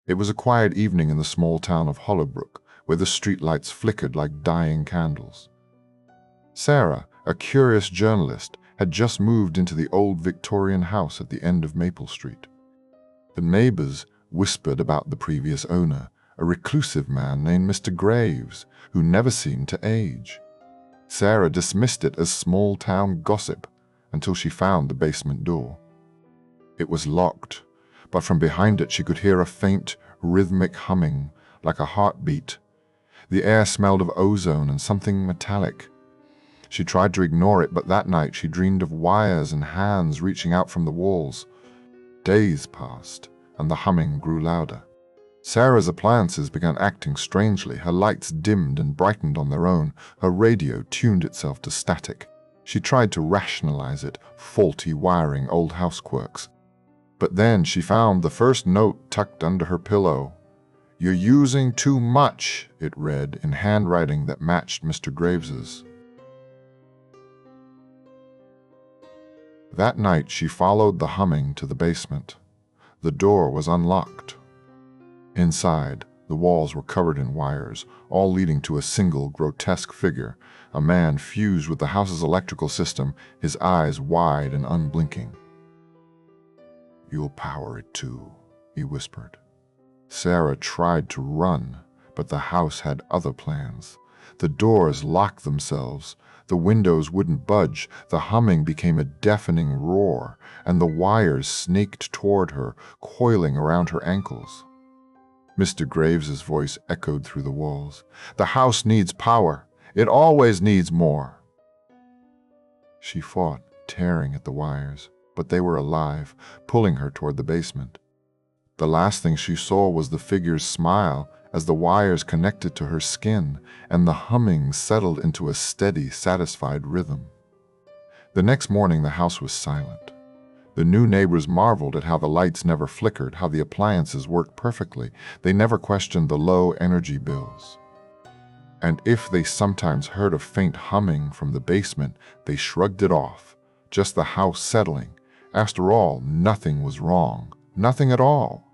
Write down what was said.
It was a quiet evening in the small town of Hollowbrook, where the streetlights flickered like dying candles. Sarah, a curious journalist, had just moved into the old Victorian house at the end of Maple Street. The neighbors whispered about the previous owner, a reclusive man named Mr. Graves, who never seemed to age. Sarah dismissed it as small-town gossip until she found the basement door. It was locked, but from behind it she could hear a faint, rhythmic humming, like a heartbeat. The air smelled of ozone and something metallic. She tried to ignore it, but that night she dreamed of wires and hands reaching out from the walls. Days passed, and the humming grew louder. Sarah's appliances began acting strangely. Her lights dimmed and brightened on their own. Her radio tuned itself to static. She tried to rationalize it, faulty wiring, old house quirks. But then she found the first note tucked under her pillow. "You're using too much," it read in handwriting that matched Mr. Graves's. That night she followed the humming to the basement. The door was unlocked. Inside, the walls were covered in wires, all leading to a single grotesque figure, a man fused with the house's electrical system, his eyes wide and unblinking. "You'll power it too," he whispered. Sarah tried to run, but the house had other plans. The doors locked themselves, the windows wouldn't budge, the humming became a deafening roar, and the wires snaked toward her, coiling around her ankles. Mr. Graves's voice echoed through the walls. "The house needs power. It always needs more." She fought, tearing at the wires, but they were alive, pulling her toward the basement. The last thing she saw was the figure's smile as the wires connected to her skin, and the humming settled into a steady, satisfied rhythm. The next morning the house was silent. The new neighbors marveled at how the lights never flickered, how the appliances worked perfectly. They never questioned the low energy bills. And if they sometimes heard a faint humming from the basement, they shrugged it off, just the house settling. After all, nothing was wrong, nothing at all.